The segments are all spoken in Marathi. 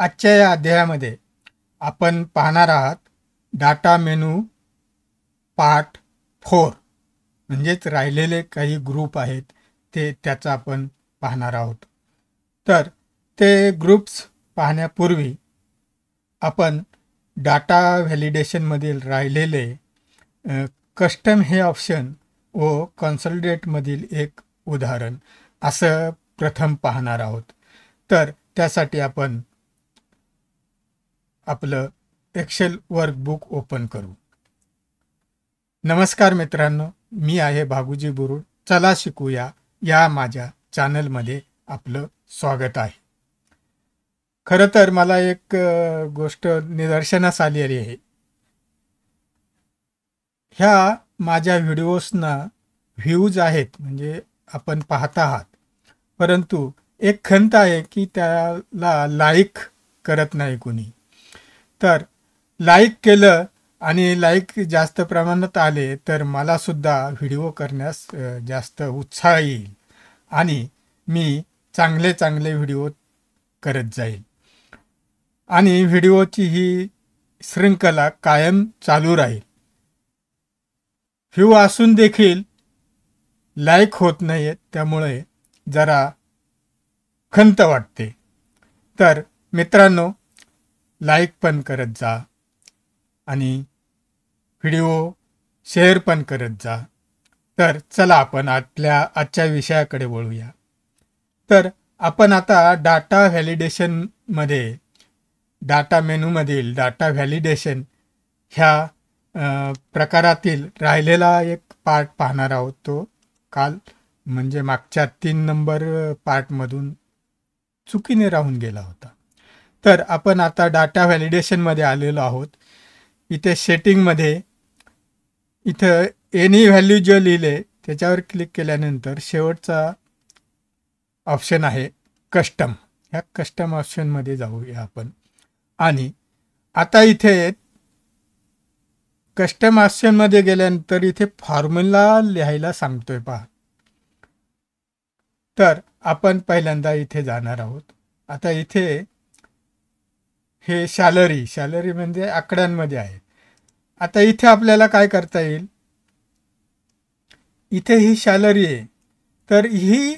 आजच्या या अध्यायामध्ये आपण पाहणार आहात डाटा मेनू पार्ट 4 म्हणजेच राहिलेले काही ग्रुप आहेत त्याचा आपण पाहणार आहोत. तर ते ग्रुप्स पाहण्यापूर्वी आपण डाटा व्हॅलिडेशनमधील राहिलेले कस्टम हे ऑप्शन व कन्सोलिडेटमधील एक उदाहरण असं प्रथम पाहणार आहोत. तर त्यासाठी आपण आपलं एक्सेल वर्कबुक ओपन करू. नमस्कार मित्रांनो, मी आहे भागुजी बुरुड. चला शिकूया या माझ्या चॅनलमध्ये आपलं स्वागत आहे. खरं तर मला एक गोष्ट निदर्शनास आलेली आहे. ह्या माझ्या व्हिडिओजना व्ह्यूज आहेत, म्हणजे आपण पाहत आहात, परंतु एक खंत आहे की त्याला लाईक करत नाही कोणी. तर लाईक केलं आणि लाईक जास्त प्रमाणात आले तर मला सुद्धा व्हिडिओ करण्यास जास्त उत्साह येईल आणि मी चांगले चांगले व्हिडिओ करत जाईल आणि व्हिडिओची ही शृंखला कायम चालू राहील. व्ह्यू असून देखील लाईक होत नाहीत, त्यामुळे जरा खंत वाटते. तर मित्रांनो, लाईक पण करत जा आणि व्हिडिओ शेअर पण करत जा. तर चला आपण आपल्या आजच्या विषयाकडे वळूया. तर आपण आता डाटा व्हॅलिडेशनमध्ये डाटा मेनूमधील डाटा व्हॅलिडेशन ह्या प्रकारातील राहिलेला एक पार्ट पाहणार आहोत. तो काल म्हणजे मागच्या 3 नंबर पार्टमधून चुकीने राहून गेला होता. तर आपण आता डाटा व्हॅलिडेशनमध्ये आलेलो आहोत. इथे सेटिंगमध्ये इथं एनी व्हॅल्यू जे लिहिले त्याच्यावर क्लिक केल्यानंतर शेवटचा ऑप्शन आहे कस्टम. ह्या कस्टम ऑप्शनमध्ये जाऊया आपण. आणि आता इथे कस्टम ऑप्शनमध्ये गेल्यानंतर इथे फॉर्म्युला लिहायला सांगतोय पहा. तर आपण पहिल्यांदा इथे जाणार आहोत. आता इथे हे सॅलरी म्हणजे आकड्यांमध्ये आहे. आता इथे आपल्याला काय करता येईल, इथे ही सॅलरी आहे तर ही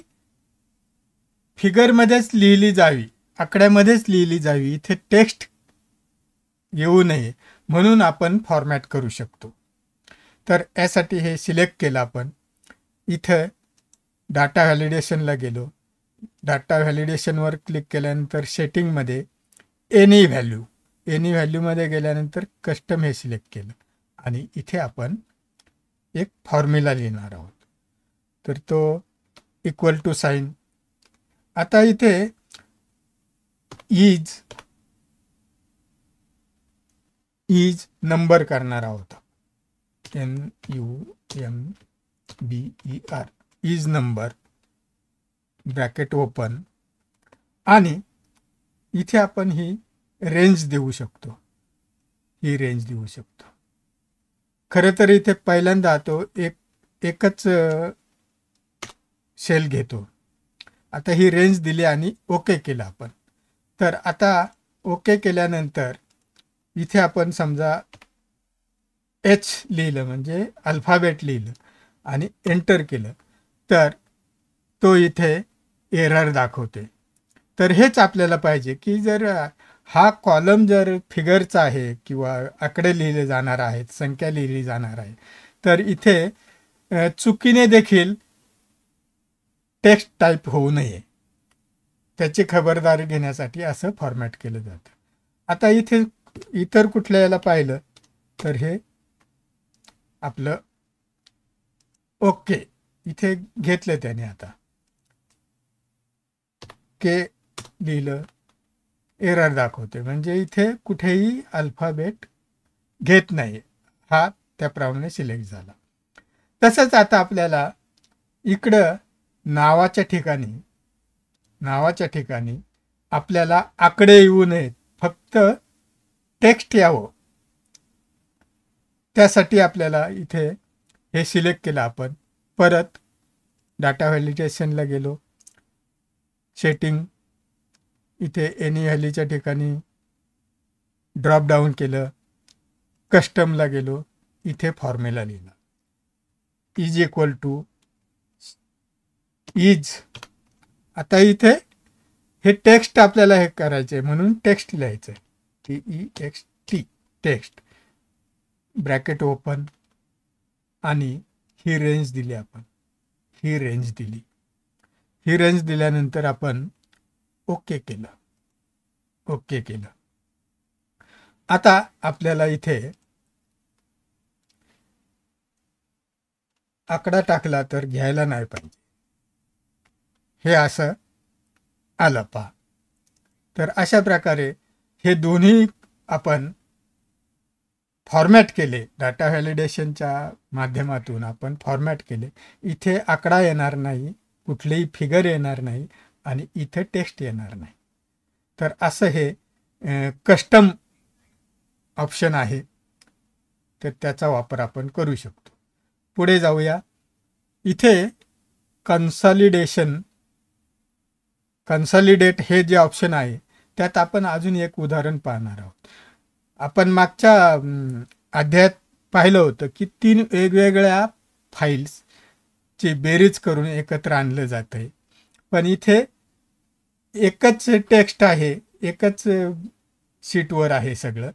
फिगरमध्येच लिहिली जावी, आकड्यामध्येच लिहिली जावी. इथे टेक्स्ट येऊ नये म्हणून आपण फॉर्मॅट करू शकतो. तर यासाठी हे सिलेक्ट केलं आपण. इथं डाटा व्हॅलिडेशनला गेलो. डाटा व्हॅलिडेशनवर क्लिक केल्यानंतर सेटिंगमध्ये एनी व्हॅल्यूमध्ये गेल्यानंतर कस्टम हे सिलेक्ट केलं आणि इथे आपण एक फॉर्म्युला लिहिणार आहोत. तर तो इक्वल टू साईन. आता इथे इज नंबर करणार आहोत. NUMBER is number bracket open. आणि इथे आपण ही रेंज देऊ शकतो. खरं तर इथे पहिल्यांदा तो एकच सेल घेतो. आता ही रेंज दिली आणि ओके केलं आपण. तर आता ओके केल्यानंतर इथे आपण समजा H लिहिलं म्हणजे अल्फाबेट लिहिलं आणि एंटर केलं तर तो इथे एरर दाखवते. तर हेच आपल्याला पाहिजे की जर हा कॉलम जर फिगरचा आहे किंवा आकडे लिहिले जाणार आहेत, संख्या लिहिली जाणार आहे, तर इथे चुकीने देखील टेक्स्ट टाईप होऊ नये, त्याची खबरदारी घेण्यासाठी असं फॉर्मॅट केलं जातं. आता इथे इतर कुठल्या याला पाहिलं तर हे आपलं ओके इथे घेतलं त्याने. आता के लिहिलं, एरर दाखवते म्हणजे इथे कुठेही अल्फाबेट घेत नाही. हा त्याप्रमाणे सिलेक्ट झाला. तसंच आता आपल्याला इकडं नावाच्या ठिकाणी आपल्याला आकडे येऊ नयेत, फक्त टेक्स्ट यावं. त्यासाठी आपल्याला इथे हे सिलेक्ट केलं आपण. परत डाटा व्हॅलिडेशनला गेलो, सेटिंग, इथे एनी व्हॅल्यूच्या ठिकाणी ड्रॉप डाऊन केलं, कस्टमला गेलो, इथे फॉर्म्युला लिहिला इज इक्वल टू इज. आता इथे हे टेक्स्ट आपल्याला हे करायचे म्हणून टेक्स्ट लिहायचं आहे, TEXT टेक्स्ट, ब्रॅकेट ओपन, आणि ही रेंज दिली आपण, ही रेंज दिली. ही रेंज दिल्यानंतर आपण ओके केलं, ओके केलं. आता आपल्याला इथे आकडा टाकला तर घ्यायला नाही पाहिजे, हे असं आलं पहा. तर अशा प्रकारे हे दोन्ही आपण फॉर्मॅट केले, डाटा व्हॅलिडेशनच्या माध्यमातून आपण फॉर्मॅट केले. इथे आकडा येणार नाही, कुठलीही फिगर येणार नाही, आणि इथे टेक्स्ट येणार नाही. तर असं हे कस्टम ऑप्शन आहे, तर त्याचा वापर आपण करू शकतो. पुढे जाऊया. इथे कन्सॉलिडेट हे जे ऑप्शन आहे त्यात आपण अजून एक उदाहरण पाहणार आहोत. आपण मागच्या अध्यायात पाहिलं होतं की 3 वेगवेगळ्या फाईल्सची बेरीज करून एकत्र आणलं जात आहे, पण इथे एकच टेक्स्ट आहे, एकच शीटवर आहे सगळं.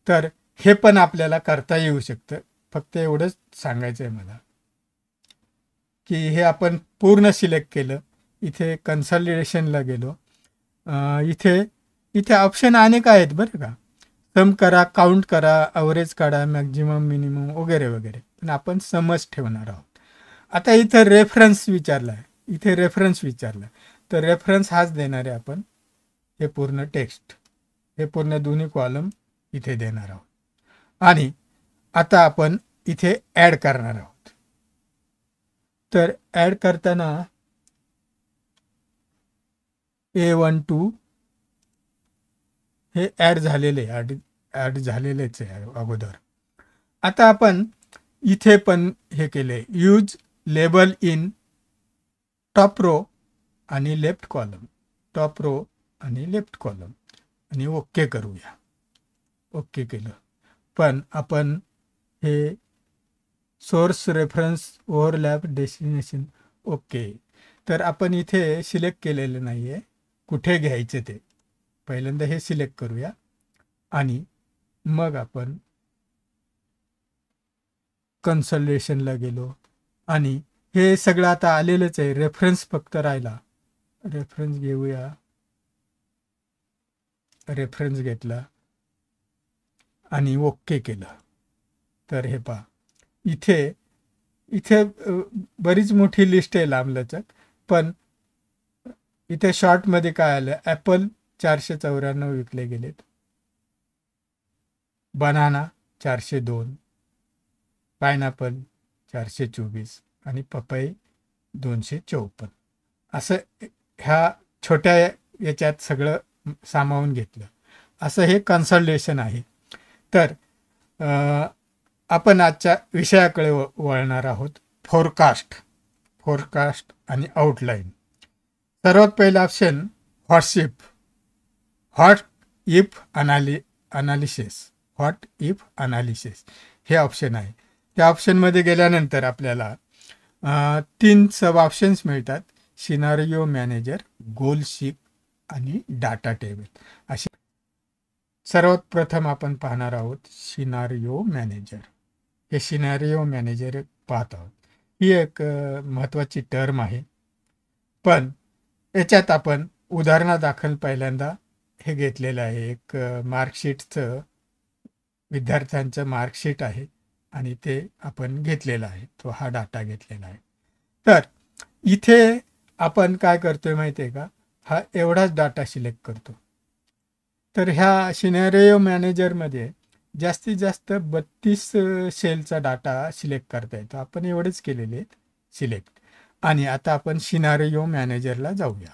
तर हे पण आपल्याला करता येऊ शकतं. फक्त एवढंच सांगायचं आहे मला की हे आपण पूर्ण सिलेक्ट केलं, इथे कन्सॉलिडेशनला गेलो, इथे ऑप्शन अनेक आहेत बरं का. सम करा, काउंट करा, ॲव्हरेज काढा, मॅक्झिमम, मिनिमम वगैरे वगैरे, पण आपण समच ठेवणार आहोत. आता इथं रेफरन्स विचारला आहे, इथे रेफरन्स विचारला, तर रेफरन्स हाच देणार आहे आपण. हे पूर्ण टेक्स्ट, हे पूर्ण दोन्ही कॉलम इथे देणार आहोत. आणि आता आपण इथे ॲड करणार आहोत. तर ॲड करताना A12 हे ॲड झालेले, ॲड झालेलेच आहे अगोदर. आता आपण इथे पण हे केले, use label in top row आणि लेफ्ट कॉलम, टॉप रो आणि लेफ्ट कॉलम, आणि ओके करूया. ओके केलं. पण आपण हे source, reference, overlap, destination, okay. तर आपण इथे सिलेक्ट केलेलं नाही आहे कुठे घ्यायचे ते. पहिल्यांदा हे सिलेक्ट करूया आणि मग आपण कन्सॉलिडेशनला गेलो, आणि हे सगळं आता आलेलंच आहे. रेफरन्स फक्त राहिला, रेफरन्स घेऊया. रेफरन्स घेतला आणि ओके केलं. तर हे पहा, इथे बरीच मोठी लिस्ट आहे लांबलचक, पण इथे शॉर्टमध्ये काय आलं, ॲपल 494 विकले गेलेत, बनाना 402, पायनॅपल 424 आणि पपई 254. असं ह्या छोट्या याच्यात सगळं सामावून घेतलं. असं हे कन्सॉलिडेशन आहे. तर आपण आजच्या विषयाकडे वळणार आहोत, फोरकास्ट आणि आउटलाईन. सर्वात पहिला ऑप्शन व्हॉट इफ अनालिसिस हे ऑप्शन आहे. त्या ऑप्शनमध्ये गेल्यानंतर आपल्याला 3 सब ऑप्शन्स मिळतात, सिनारिओ मॅनेजर, गोल शीट आणि डाटा टेबल असे. सर्वात प्रथम आपण पाहणार आहोत सिनारिओ मॅनेजर. हे सिनारिओ मॅनेजर पाहत आहोत. ही एक महत्त्वाची टर्म आहे, पण याच्यात आपण उदाहरणादाखल पहिल्यांदा हे घेतलेलं आहे. एक मार्कशीटचं, विद्यार्थ्यांचं मार्कशीट आहे आणि ते आपण घेतलेलं आहे, तो हा डाटा घेतलेला आहे. तर इथे आपण काय करतोय माहिती आहे का, हा एवढाच डाटा सिलेक्ट करतो. तर ह्या सिनारिओ मॅनेजरमध्ये जास्तीत जास्त 32 सेलचा डाटा सिलेक्ट करता येतो. आपण एवढेच केलेले आहेत सिलेक्ट. आणि आता आपण सिनारिओ मॅनेजरला जाऊया.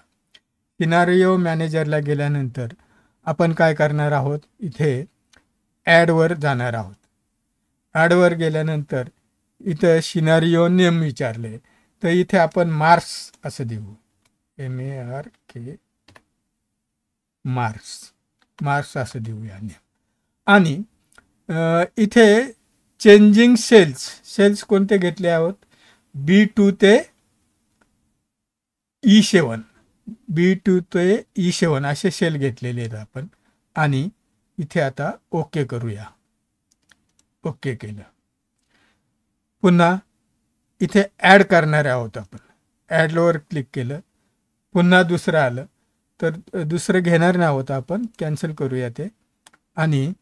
सिनारिओ मॅनेजरला गेल्यानंतर आपण काय करणार आहोत, इथे ॲडवर जाणार आहोत. ॲडवर गेल्यानंतर इथं सिनारिओ नेम विचारले, तर इथे आपण मार्क्स असं देऊ, MARK मार्क्स असं देऊया. आणि इथे चेंजिंग सेल्स कोणते घेतले आहोत? B2 ते E7, B2 ते E7 असे सेल घेतलेले आहेत आपण. आणि इथे आता ओके करूया. ओके केलं. पुन्हा इथे ॲड करणार आहोत आपण. ॲडवर क्लिक केलं, पुन्हा दुसरं आलं तर दुसरं घेणार नाही आहोत आपण, कॅन्सल करूया ते आणि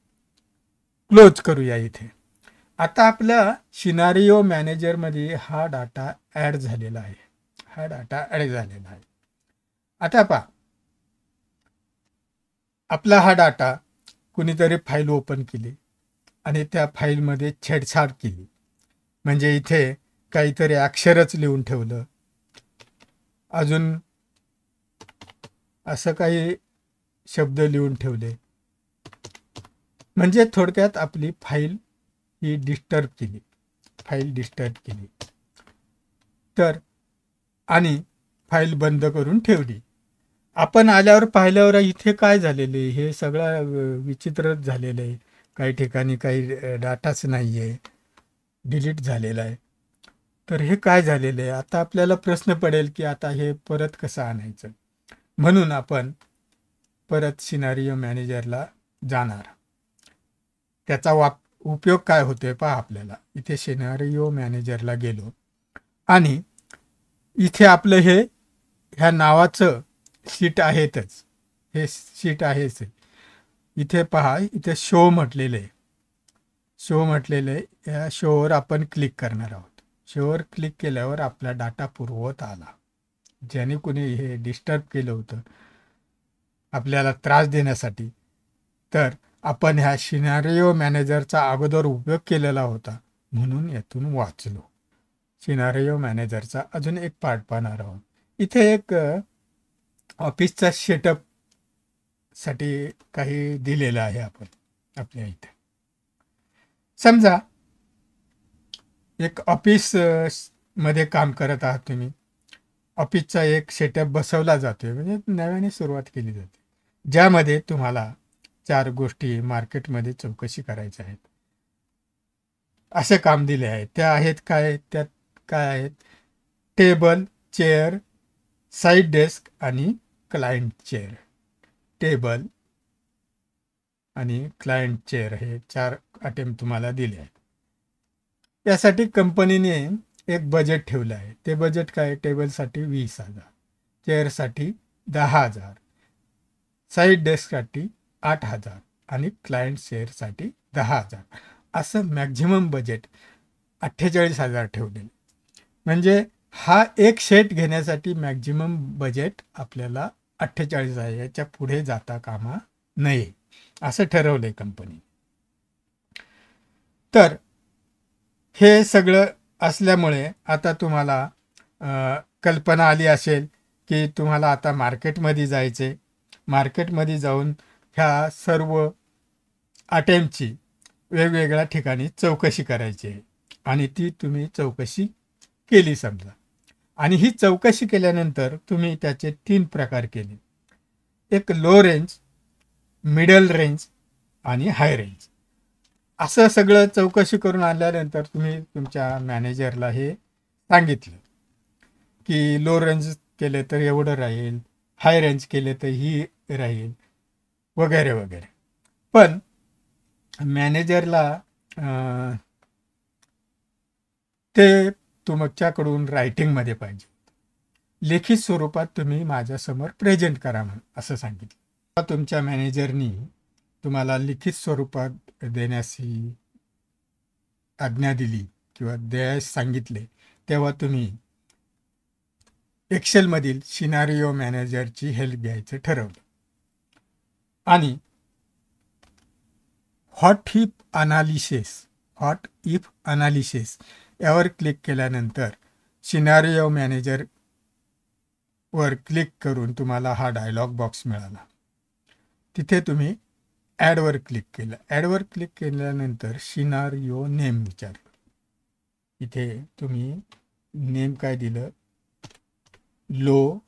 क्लोज करूया. इथे आता आपला सिनारिओ मॅनेजरमध्ये हा डाटा ॲड झालेला आहे. आता पहा, आपला हा डाटा कुणीतरी फाईल ओपन केली आणि त्या फाईलमध्ये छेडछाड केली. म्हणजे इथे काहीतरी अक्षरच लिहून ठेवलं, अजून असं काही शब्द लिहून ठेवले. म्हणजे थोडक्यात आपली फाईल ही डिस्टर्ब केली. तर आणि फाईल बंद करून ठेवली. आपण आल्यावर पाहिल्यावर इथे काय झालेलं आहे? हे सगळं विचित्रच झालेलं आहे. काही ठिकाणी काही डाटाच नाही आहे, डिलीट झालेला आहे. तर हे काय झालेलं आहे? आता आपल्याला प्रश्न पडेल की आता हे परत कसं आणायचं. म्हणून आपण परत सिनारिओ मॅनेजरला जाणार. त्याचा उपयोग काय होतोय पहा आपल्याला. इथे सिनारिओ मॅनेजरला गेलो आणि इथे आपलं ह्या नावाचं शीट आहेतच, हे शीट आहेच. इथे पहा, इथे शो म्हटलेलं आहे. या शोवर आपण क्लिक करणार आहोत. शोवर क्लिक केल्यावर आपला डाटा पुरवत आला. ज्याने कोणी हे डिस्टर्ब केलं होतं आपल्याला त्रास देण्यासाठी, तर आपण ह्या सिनारिओ मॅनेजरचा अगोदर उपयोग केलेला होता म्हणून यातून वाचलो. सिनारिओ मॅनेजरचा अजून एक पार्ट पाहणार आहोत. इथे एक ऑफिसचा सेटअप साठी काही दिलेलं आहे आपण आपल्या इथे. समजा एक ऑफिस मध्ये काम करत आहात तुम्ही. ऑफिसचा एक सेटअप बसवला जातोय, म्हणजे नव्याने सुरुवात केली जाते, ज्यामध्ये तुम्हाला 4 गोष्टी मार्केटमध्ये चौकशी करायच्या आहेत. असे काम दिले आहेत. त्या आहेत काय? त्यात काय आहेत? टेबल, चेअर, साईड डेस्क आणि क्लायंट चेअर. टेबल आणि क्लायंट चेअर हे 4 आयटम तुम्हाला दिले आहेत. यासाठी कंपनीने एक बजेट ठेवलं आहे. ते बजेट काय? टेबलसाठी 20,000, चेअरसाठी 10,000, साईड डेस्कसाठी 8,000 आणि क्लायंट चेअरसाठी 10,000. असं मॅक्झिमम बजेट 48,000 ठेवलेलं. म्हणजे हा एक सेट घेण्यासाठी मॅक्झिमम बजेट आपल्याला 48 आहे. याच्या पुढे जाता कामा नये असं ठरवलंय कंपनी. तर हे सगळं असल्यामुळे आता तुम्हाला कल्पना आली असेल की तुम्हाला आता मार्केटमध्ये जायचे. मार्केटमध्ये जाऊन ह्या सर्व आयटमची वेगवेगळ्या ठिकाणी चौकशी करायची आहे. आणि ती तुम्ही चौकशी केली समजा. आणि ही चौकशी केल्यानंतर तुम्ही त्याचे 3 प्रकार केले. एक लो रेंज, मिडल रेंज आणि हाय रेंज. असं सगळं चौकशी करून आल्यानंतर तुम्ही तुमच्या मॅनेजरला हे सांगितलं की लो रेंज केले तर एवढं राहील, हाय रेंज केले तर ही राहील, वगैरे वगैरे. पण मॅनेजरला ते तुमच्याकडून रायटिंगमध्ये पाहिजे. लेखी स्वरूपात तुम्ही माझ्यासमोर प्रेझेंट करा म्हणून असं सांगितलं. तुमच्या मॅनेजरनी तुम्हाला लिखित स्वरूपात देण्याची आज्ञा दिली किंवा द्यायला सांगितले, तेव्हा तुम्ही एक्सेलमधील सिनारिओ मॅनेजरची हेल्प घ्यायचं ठरवलं. आणि हॉट इफ अनालिसिस यावर क्लिक केल्यानंतर सिनारिओ मॅनेजर वर क्लिक करून तुम्हाला हा डायलॉग बॉक्स मिळाला. तिथे तुम्ही ॲडवर क्लिक केलं. ॲडवर क्लिक केल्यानंतर सिनारिओ नेम विचारलं. इथे तुम्ही नेम काय दिलं? लो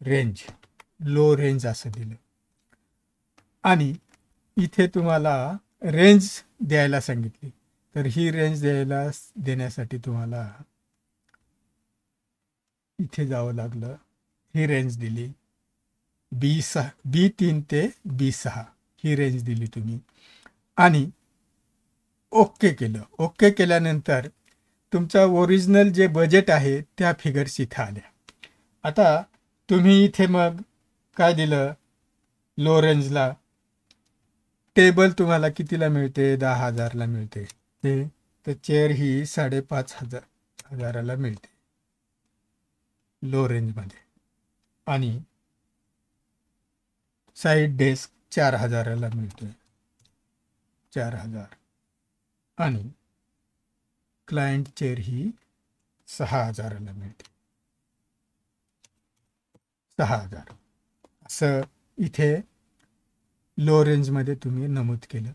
रेंज लो रेंज असं दिलं. आणि इथे तुम्हाला रेंज द्यायला सांगितली, तर ही रेंज देण्यासाठी तुम्हाला इथे जावं लागलं. ही रेंज दिली B3 ते B6 ही रेंज दिली तुम्ही आणि ओके केलं. ओके केल्यानंतर तुमचा ओरिजिनल जे बजेट आहे त्या फिगर्स इथं आल्या. आता तुम्ही इथे मग काय दिलं, लो रेंजला टेबल तुम्हाला कितीला मिळते, 10,000ला मिळते. तर चेअर ही 5,500 हजाराला मिळते लो रेंजमध्ये. आणि साईड डेस्क 4,000ला मिळतोय, 4,000. आणि क्लायंट चेअर ही 6,000ला मिळते, 6,000. असं इथे लो रेंजमध्ये तुम्ही नमूद केलं.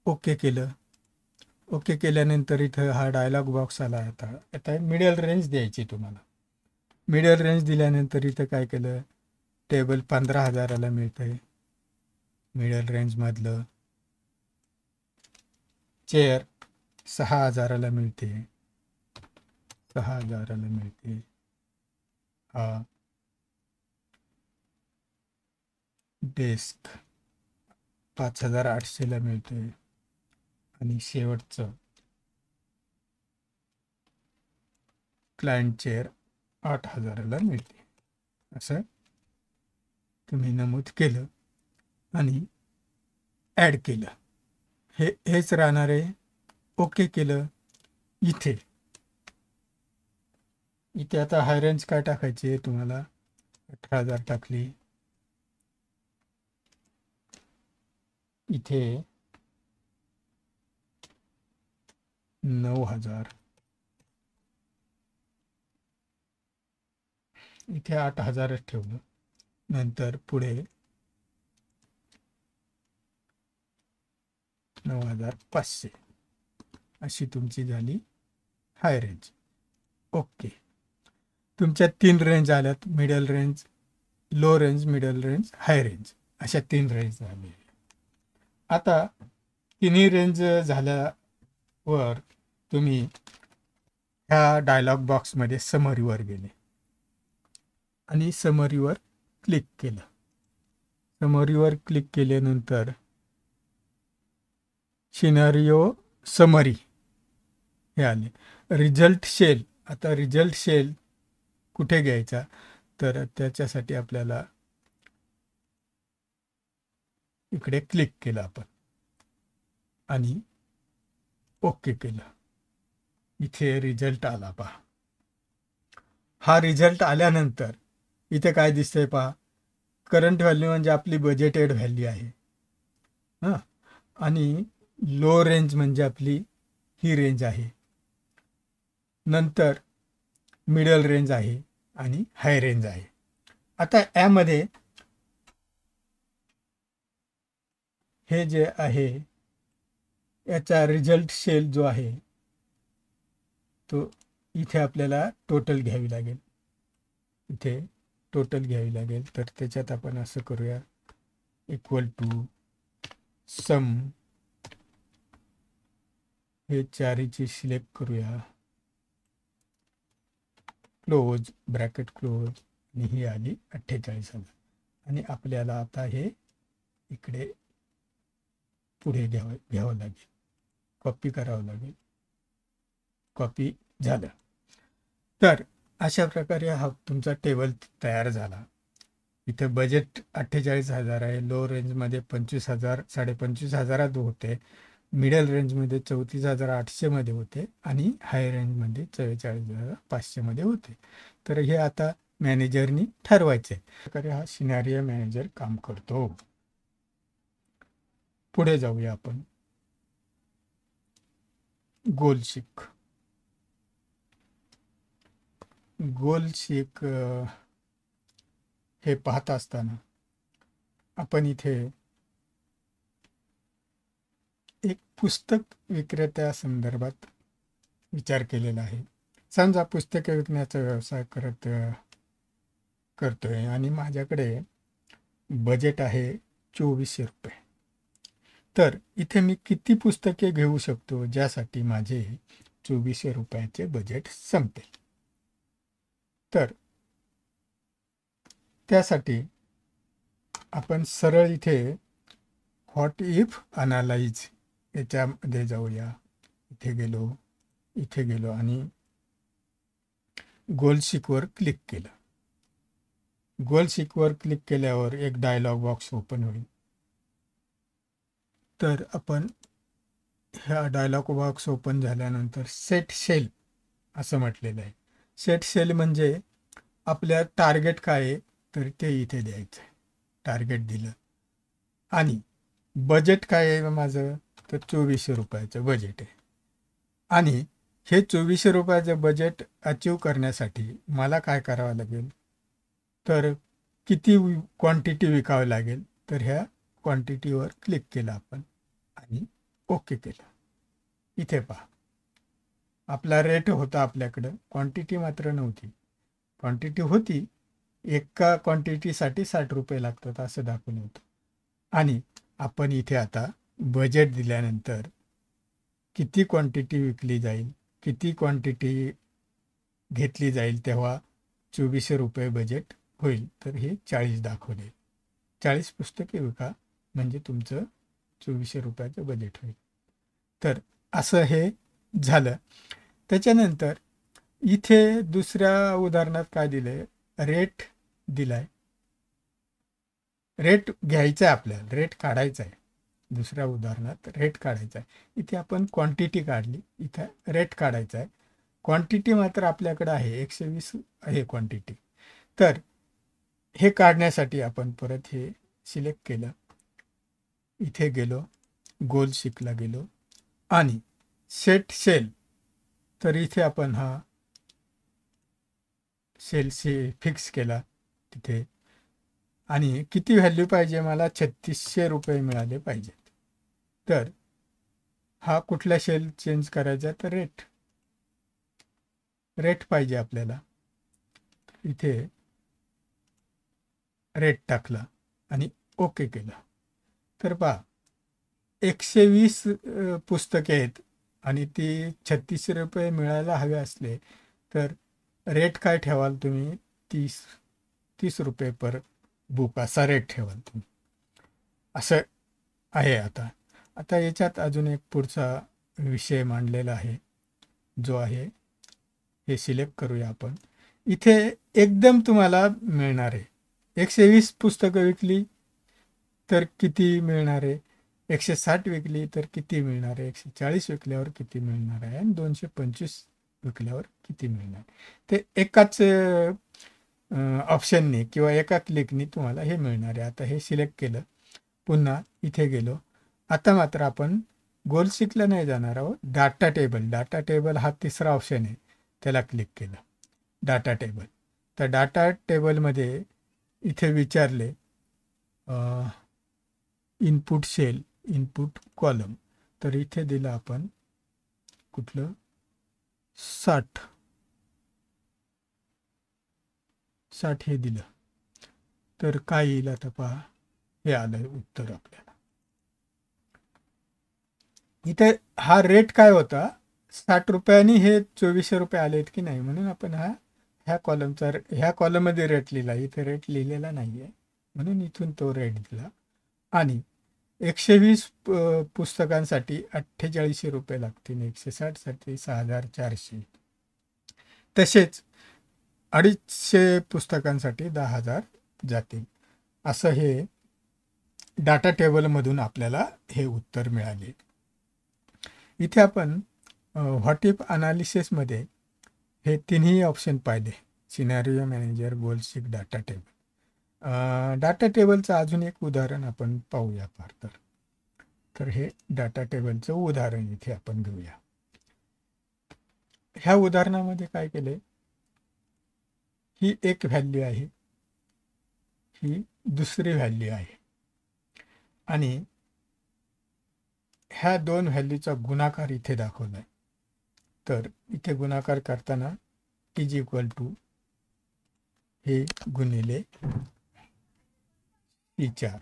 ओके केलं. ओके केल्यानंतर इथं हा डायलॉग बॉक्स आला. आता मिडल रेंज द्यायची तुम्हाला. मिडल रेंज दिल्यानंतर इथं काय केलं, टेबल 15,000ला मिळतंय मिडल रेंजमधलं. चेअर 6,000ला मिळते, 6,000ला मिळते. हा डेस्क 5,800ला मिळतोय. आणि शेवटचं क्लायंट चेअर 8,000ला मिळते. असं तुम्ही नमूद केलं आणि ॲड केलं. हेच राहणार आहे. ओके केलं. इथे आता हाय रेंज काय टाकायची आहे तुम्हाला, 18,000 टाकली. इथे 9,000, इथे 8,000च ठेवलं. नंतर पुढे 9,500 अशी तुमची झाली हाय रेंज. ओके. तुमच्या 3 रेंज आल्यात, middle range, low range, middle range, high range, अशा 3 रेंज झाल्या. आता तिन्ही रेंज झाल्यावर तुम्ही ह्या डायलॉग बॉक्समध्ये समरीवर गेले आणि समरीवर क्लिक केलं. समरीवर क्लिक केल्यानंतर सिनारिओ समरी हे आले. Result cell. आता रिझल्ट शेल कुठे घ्यायचा, तर त्याच्यासाठी आपल्याला इकडे क्लिक केलं आपण आणि ओके केलं. इथे रिझल्ट आला पहा. हा रिझल्ट आल्यानंतर इथे काय दिसतंय पहा, करंट व्हॅल्यू म्हणजे आपली बजेटेड व्हॅल्यू आहे. हां. आणि लो रेंज म्हणजे आपली ही रेंज आहे. नंतर मिडल रेंज आहे आणि हाय रेंज आहे. आता यामध्ये हे जे आहे याचा रिझल्ट शेल जो आहे तो इथे आपल्याला टोटल घ्यावी लागेल. इथे टोटल घ्यावी लागेल. तर त्याच्यात आपण असं करूया, इक्वल टू सम, हे चारीची सिलेक्ट करूया, क्लोज, ब्रॅकेट क्लोज, आणि ही आली 48,000. आणि आपल्याला आता हे इकडे पुढे घ्यावं लागेल, कॉपी करावं लागेल. कॉपी झालं. तर अशा प्रकारे हा तुमचा टेबल तयार झाला. इथे बजेट 48,000 आहे. लो रेंजमध्ये 25,000, 25,500 होते. मिडल रेंजमध्ये 34,800 होते आणि हाय रेंजमध्ये 44,500 होते. तर हे आता मॅनेजरनी ठरवायचे. प्रकारे हा सिनारिओ मॅनेजर काम करतो. पुढे जाऊया आपण. गोल शीट. गोल शीट हे पाहत असताना आपण इथे एक पुस्तक विक्रेत्या संदर्भात विचार केलेला आहे. समजा पुस्तके विकण्याचा व्यवसाय करत करतोय आणि माझ्याकडे बजेट आहे 2400 रुपये. तर इथे मी किती पुस्तके घेऊ शकतो ज्यासाठी माझे 2400 रुपयाचे बजेट संपते? तर त्यासाठी आपण सरळ इथे व्हॉट इफ अनालाइज याच्यामध्ये जाऊया. इथे गेलो आणि गोल शिकवर क्लिक केलं. गोल शिकवर क्लिक केल्यावर एक डायलॉग बॉक्स ओपन होईल. तर आपण ह्या डायलॉग बॉक्स ओपन झाल्यानंतर सेट सेल असं म्हटलेलं आहे. सेट सेल म्हणजे आपल्या टार्गेट काय आहे तर ते इथे द्यायचं आहे. टार्गेट दिलं आणि बजेट काय आहे माझं तर 2400 रुपयाचं बजेट आहे. आणि हे 2400 रुपयाचं बजेट अचीव करण्यासाठी मला काय करावं लागेल तर किती क्वांटिटी विकावं लागेल तर ह्या क्वांटिटीवर क्लिक केलं आपण आणि ओके केलं. इथे पहा आपला रेट होता आपल्याकडं, क्वांटिटी मात्र नव्हती. क्वांटिटी होती, एका क्वांटिटीसाठी 60 रुपये लागतात असं दाखवलं होतं. आणि आपण इथे आता बजेट दिल्यानंतर किती क्वांटिटी विकली जाईल, किती क्वांटिटी घेतली जाईल तेव्हा 2400 रुपये बजेट होईल. तर हे 40 दाखवले. 40 पुस्तके विका म्हणजे तुमचं 2400 रुपयाचं बजेट होईल. तर असं हे झालं. त्याच्यानंतर इथे दुसऱ्या उदाहरणात काय दिलंय, रेट दिलाय. रेट घ्यायचा आहे आपल्याला, रेट काढायचा आहे. दुसऱ्या उदाहरणात रेट काढायचा आहे. इथे आपण क्वांटिटी काढली, इथं रेट काढायचा आहे. क्वांटिटी मात्र आपल्याकडे आहे 120 आहे क्वांटिटी. तर हे काढण्यासाठी आपण परत हे सिलेक्ट केलं, इथे गेलो, गोल शिकला गेलो आणि सेट सेल. तर इथे आपण हा सेल फिक्स केला तिथे आणि किती व्हॅल्यू पाहिजे मला 3600 रुपये मिळाले पाहिजेत. तर हा कुठला सेल चेंज करायचा तर रेट पाहिजे आपल्याला. इथे रेट टाकला आणि ओके केलं. तर पहा 120 पुस्तके आहेत आणि ती 3600 रुपये मिळायला हवे असले तर रेट काय ठेवाल तुम्ही 30 रुपये पर बुक असा रेट ठेवाल तुम्ही. असं आहे. आता याच्यात अजून एक पुढचा विषय मांडलेला आहे जो आहे, हे सिलेक्ट करूया आपण. इथे एकदम तुम्हाला मिळणार आहे. 120 पुस्तकं विकली तर किती मिळणार आहे, 160 विकली तर किती मिळणार आहे, 140 विकल्यावर किती मिळणार आहे आणि 225 विकल्यावर किती मिळणार. ते एकाच ऑप्शनने किंवा एका क्लिकनी तुम्हाला हे मिळणार आहे. आता हे सिलेक्ट केलं, पुन्हा इथे गेलो. आता मात्र आपण गोल शिकला नाही जाणार आहोत. डाटा टेबल हा तिसरा ऑप्शन आहे, त्याला क्लिक केलं. Data table. तर डाटा टेबलमध्ये इथे विचारले इनपुट सेल, इनपुट कॉलम. तर इथे दिलं आपण कुठलं 60 हे दिलं. तर काय येईल आता पहा, हे आलं उत्तर आपल्याला. इथे हा रेट काय होता 60 रुपयांनी हे 2400 रुपये आलेत की नाही, म्हणून आपण ह्या कॉलममध्ये रेट लिहिला. इथे रेट लिहिलेला नाही आहे म्हणून इथून तो रेट दिला. आणि 120 पुस्तकांसाठी 4800 रुपये लागतील, 160 साठी 6400, तसेच 250 पुस्तकांसाठी 10,000 जातील. असं हे डाटा टेबलमधून आपल्याला हे उत्तर मिळाले. इथे आपण व्हॉट इफ अनालिसिसमध्ये हे तिन्ही ऑप्शन पाहिले, सिनारिओ मॅनेजर, गोल शिक, डाटा टेबल. डाटा टेबलचं अजून एक उदाहरण आपण पाहूया फार तर हे डाटा टेबलचं उदाहरण इथे आपण घेऊया. ह्या उदाहरणामध्ये काय केले, ही एक व्हॅल्यू आहे, ही दुसरी व्हॅल्यू आहे आणि ह्या दोन व्हॅल्यूचा गुणाकार इथे दाखवला आहे. तर इथे गुणाकार करताना इज इक्वल टू हे गुणिले C4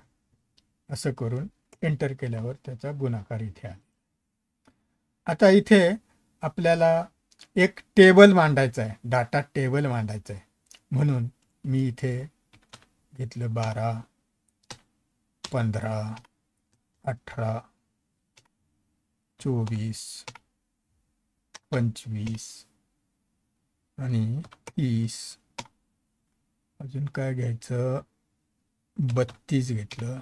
असं करून एंटर केल्यावर त्याचा गुणाकार इथे आला. आता इथे आपल्याला एक टेबल मांडायचं आहे, डाटा टेबल मांडायचं आहे. म्हणून मी इथे घेतलं 12, 15, 18, 24, 25 आणि 30. अजून काय घ्यायचं, 32 घेतलं,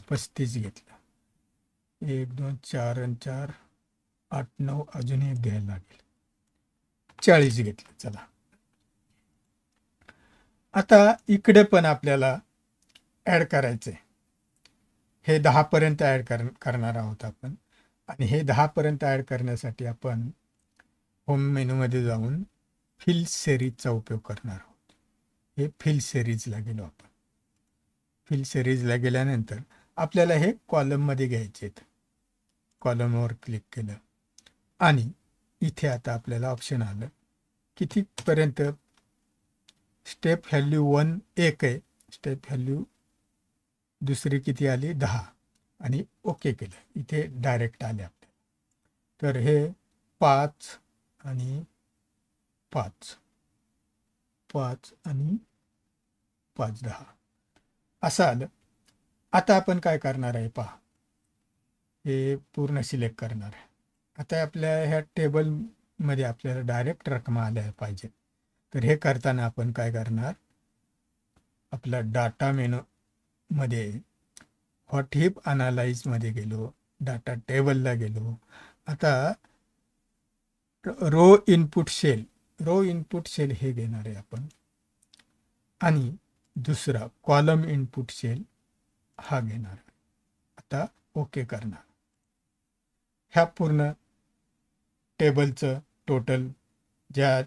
35 घेतलं, 1 2 4 आणि 4 8 9 अजून एक घ्यायला लागेल, 40 घेतलं. चला, आता इकडे पण आपल्याला ॲड करायचं आहे. हे 10 पर्यंत ॲड करणार आहोत आपण. आणि हे 10 पर्यंत ॲड करण्यासाठी आपण होम मेनूमध्ये जाऊन फिल सिरीजचा उपयोग करणार आहोत. हे फिल सिरीजला गेलो आपण. फिल सिरीजला गेल्यानंतर आपल्याला हे कॉलममध्ये घ्यायचे आहेत. कॉलमवर क्लिक केलं आणि इथे आता आपल्याला ऑप्शन आलं कितीपर्यंत. स्टेप व्हॅल्यू 1 1 आहे, स्टेप व्हॅल्यू दुसरी किती आली 10 आणि ओके केलं. इथे डायरेक्ट आले आपल्याला. तर हे 5 आणि 5 5 आणि 5 10 असं आलं. आता आपण काय करणार आहे पहा, हे पूर्ण सिलेक्ट करणार आहे. आता आपल्या ह्या टेबलमध्ये आपल्याला डायरेक्ट रकमा आल्या पाहिजेत. तर हे करताना आपण काय करणार, आपला डाटा मेनूमध्ये व्हॉट हीप अनालाइजमध्ये गेलो, डाटा टेबलला गेलो. आता रो इनपुट सेल हे घेणार आहे आपण आणि दुसरा कॉलम इनपुट सेल हा घेणार आहे. आता ओके करणार. ह्या पूर्ण टेबलचं टोटल ज्या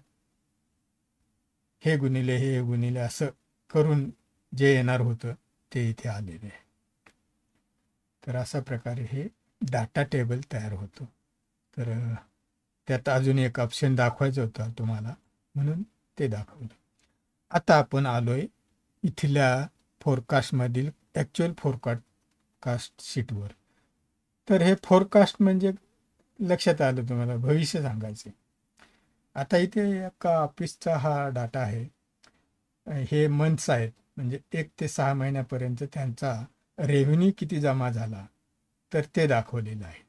हे गुणिले असं करून जे येणार होतं ते इथे आलेले आहे. तर अशा प्रकारे हे डाटा टेबल तयार होतो. तर त्यात अजून एक ऑप्शन दाखवायचं होतं तुम्हाला, म्हणून ते दाखवलं. आता आपण आलोय इथल्या फोरकास्टमधील ॲक्च्युअल फोरकास्ट शीटवर. तर हे फोरकास्ट म्हणजे लक्षात आलं तुम्हाला, भविष्य सांगायचे. आता इथे एका ऑफिसचा हा डाटा आहे. हे मंथ्स आहेत, म्हणजे 1 ते 6 महिन्यापर्यंत त्यांचा रेव्हेन्यू किती जमा झाला तर ते दाखवलेलं आहे.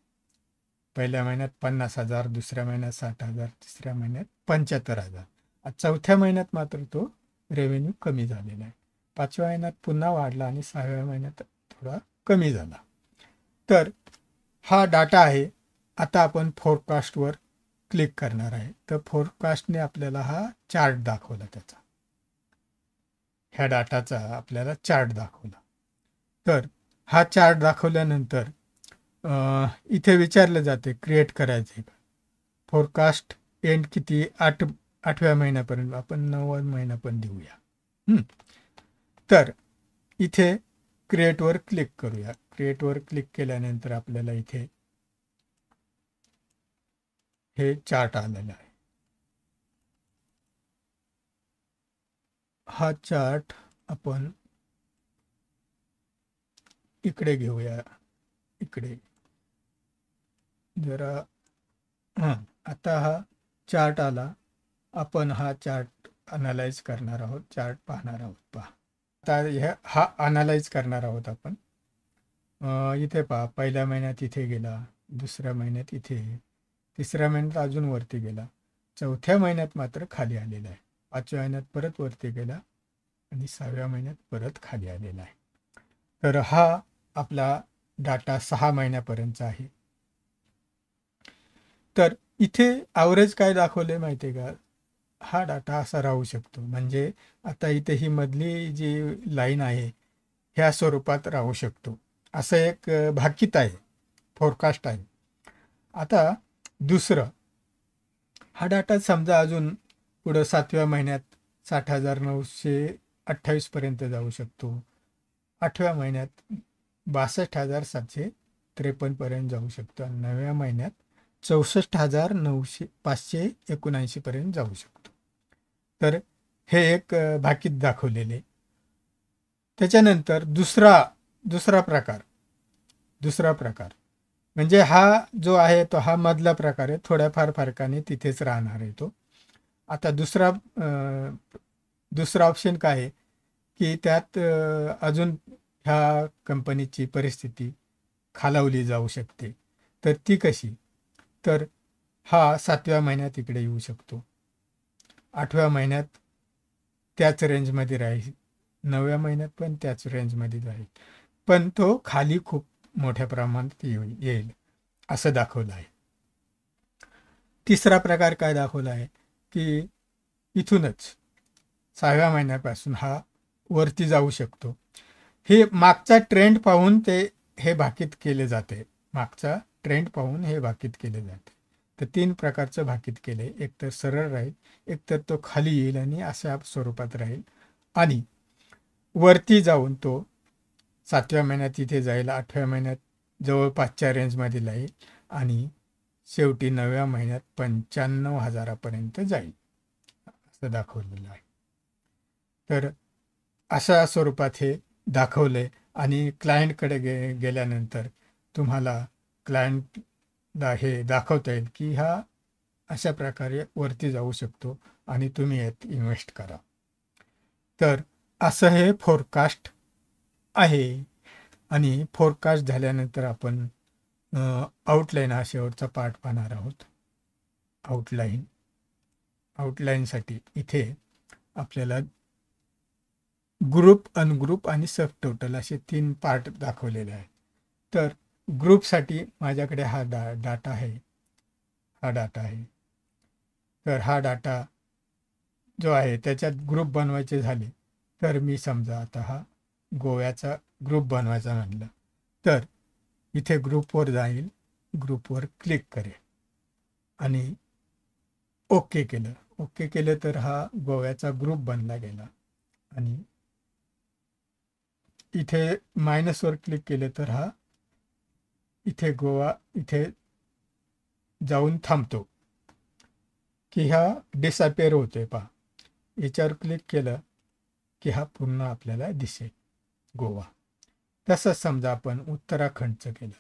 पहिल्या महिन्यात 50,000, दुसऱ्या महिन्यात 60,000, तिसऱ्या महिन्यात 75,000. चौथ्या महिन्यात मात्र तो रेव्हेन्यू कमी झालेला आहे. 5व्या महिन्यात पुन्हा वाढला आणि 6व्या महिन्यात थोडा कमी झाला. तर हा डाटा आहे. आता आपण फोरकास्टवर क्लिक करणार आहे. तर फोरकास्टने आपल्याला हा चार्ट दाखवला, त्याचा ह्या डाटाचा आपल्याला चार्ट दाखवला. तर हा चार्ट दाखवल्यानंतर इथे विचारलं जाते क्रिएट करायचे का. फोरकास्ट एंड किती, 8व्या महिन्यापर्यंत, आपण 9व्या महिना पण देऊया. तर इथे क्रिएटवर क्लिक करूया. क्रिएटवर क्लिक केल्यानंतर आपल्याला इथे हे चार्ट आलेला आहे. हा चार्ट आपण इकडे घेऊया. इकडे जरा आता हा चार्ट आला. आपण हा चार्ट अनालाइज करणार आहोत, चार्ट पाहणार आहोत. पहा, आता हा अनालाइज करणार आहोत आपण. इथे पहा, पहिल्या महिन्यात इथे गेला, दुसऱ्या महिन्यात इथे, तिसऱ्या महिन्यात अजून वरती गेला, चौथ्या महिन्यात मात्र खाली आलेला आहे, 5व्या महिन्यात परत वरती गेला आणि 6व्या महिन्यात परत खाली आलेला आहे. तर हा आपला डाटा 6 महिन्यापर्यंतचा आहे. तर इथे ॲव्हरेज काय दाखवले माहिती आहे का, हा डाटा असा राहू शकतो. म्हणजे आता इथे ही मधली जी लाईन आहे ह्या स्वरूपात राहू शकतो, असं एक भाकीत आहे, फोरकास्ट आहे. आता दुसरं, हा डाटा समजा अजून पुढं 7व्या महिन्यात 60,928 पर्यंत जाऊ शकतो, 8व्या महिन्यात 62,753 पर्यंत जाऊ शकतो आणि 9व्या महिन्यात 64,579 पर्यंत जाऊ शकतो. तर हे एक भाकीत दाखवलेले. त्याच्यानंतर दुसरा प्रकार म्हणजे हा जो आहे तो हा मधला प्रकार आहे, थोड्याफार फरकाने तिथेच राहणार आहे तो. आता दुसरा ऑप्शन काय आहे की त्यात अजून ह्या कंपनीची परिस्थिती खालावली जाऊ शकते. तर ती कशी? तर हा 7व्या महिन्यात इकडे येऊ शकतो, 8व्या महिन्यात त्याच रेंजमध्ये राहील, 9व्या महिन्यात पण त्याच रेंजमध्ये राहील, पण तो खाली खूप मोठ्या प्रमाणात येईल असं दाखवलं आहे. तिसरा प्रकार काय दाखवला आहे की इथूनच 6व्या महिन्यापासून हा वरती जाऊ शकतो. हे मागचा ट्रेंड पाहून हे भाकीत केले जाते. मागचा ट्रेंड पाहून हे भाकीत केले जाते. तर 3 प्रकारचं भाकीत केले. एक तर सरळ राहील, एक तर तो खाली येईल आणि अशा स्वरूपात राहील, आणि वरती जाऊन तो 7व्या महिन्यात इथे जाईल, 8व्या महिन्यात जवळपासच्या रेंजमध्ये राहील आणि शेवटी 9व्या महिन्यात 95,000पर्यंत जाईल असं दाखवलेलं आहे. तर अशा स्वरूपात हे दाखवले आणि क्लायंटकडे गेल्यानंतर तुम्हाला क्लायंटला हे दाखवता येईल की हा अशा प्रकारे वरती जाऊ शकतो आणि तुम्ही यात इन्व्हेस्ट करा. तर असं हे फोरकास्ट आहे. आणि फोरकास्ट झाल्यानंतर आपण आउटलाईन हा शेवटचा पार्ट पाहणार आहोत. आउटलाईनसाठी इथे आपल्याला ग्रुप, अनग्रुप आणि सब टोटल असे 3 पार्ट दाखवलेले आहेत. तर ग्रुपसाठी माझ्याकडे हा डाटा आहे. तर हा डाटा जो आहे त्याच्यात ग्रुप बनवायचे झाले तर मी समजा आता हा गोव्याचा ग्रुप बनवायचा म्हटलं तर इथे ग्रुपवर जाईल, ग्रुपवर क्लिक करेल आणि ओके केलं तर हा गोव्याचा ग्रुप बनला गेला. आणि इथे मायनसवर क्लिक केलं तर हा इथे गोवा इथे जाऊन थांबतो की हा डिसअपेअर होतोय. पहा, याच्यावर क्लिक केलं की हा पुन्हा आपल्याला दिसेल गोवा. तसंच समजा आपण उत्तराखंडचं केलं,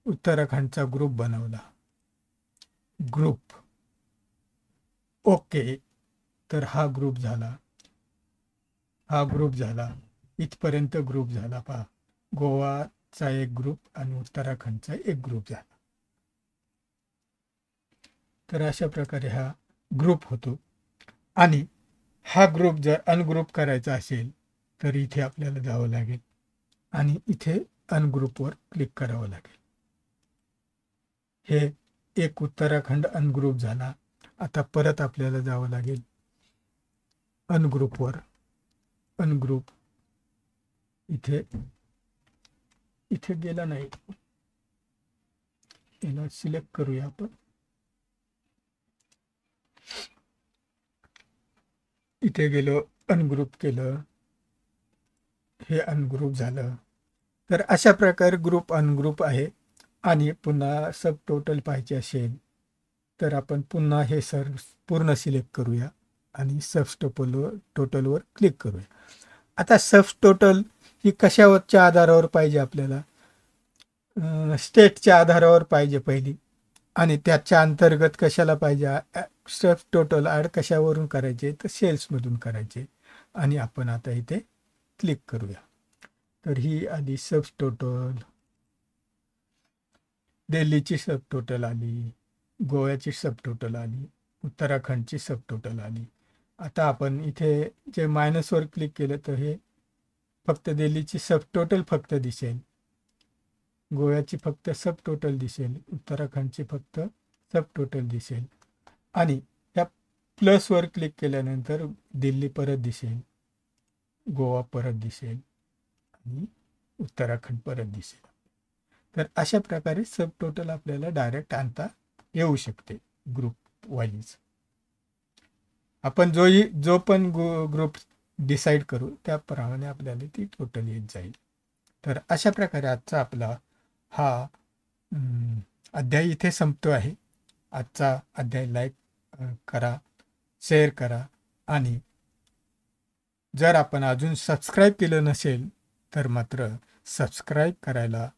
उत्तराखंडचा ग्रुप बनवला, ग्रुप ओके, तर हा ग्रुप झाला, इथपर्यंत ग्रुप झाला. पहा, गोवाचा एक ग्रुप आणि उत्तराखंडचा एक ग्रुप झाला. तर अशा प्रकारे हा ग्रुप होतो. आणि हा ग्रुप जर अनग्रुप करायचा असेल तर इथे आपल्याला जावं लागेल आणि इथे अनग्रुपवर क्लिक करावं लागेल. हे एक उत्तराखंड अनग्रुप झाला. आता परत आपल्याला जावं लागेल अनग्रुपवर. अनग्रुप इथे गेला नाही, याला सिलेक्ट करूया आपण. इथे गेलो, अनग्रुप केलं, हे अनग्रुप झालं. तर अशा प्रकारे ग्रुप अनग्रुप आहे. आणि पुन्हा सब टोटल पाहिजे असेल तर आपण पुन्हा हे पूर्ण सिलेक्ट करूया आणि सब टोटलवर क्लिक करूया. आता सब टोटल ही कशावरच्या आधारावर पाहिजे आपल्याला? स्टेटच्या आधारावर पाहिजे पहिली, आणि त्याच्या अंतर्गत कशाला पाहिजे? सब टोटल ॲड कशावरून करायचे? तर सेल्समधून करायचे. आणि आपण आता इथे क्लिक करूया. तर ही आली सब टोटल, दिल्लीची सब टोटल आली, गोव्याची सब टोटल आली, उत्तराखंडची सब टोटल आली. आता आपण इथे जे मायनसवर क्लिक केलं तर हे फक्त दिल्लीची सब टोटल फक्त दिसेल, गोव्याची फक्त सब टोटल दिसेल, उत्तराखंडची फक्त सब टोटल दिसेल. आणि या प्लसवर क्लिक केल्यानंतर दिल्ली परत दिसेल, गोवा परत दिसेल आणि उत्तराखंड परत दिसेल. तर अशा प्रकारे सब टोटल आपल्याला डायरेक्ट आणता येऊ शकते ग्रुप वाईज. आपण जो पण ग्रुप डिसाईड करू त्याप्रमाणे आपल्याला ती टोटल येत जाईल. तर अशा प्रकारे आजचा आपला हा अध्याय इथे संपतो आहे. आजचा अध्याय लाईक करा, शेअर करा आणि जर आपण अजून सबस्क्राईब केलं नसेल तर मात्र सबस्क्राईब करायला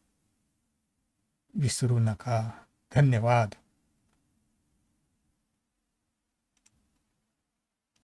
विसरू नका. धन्यवाद.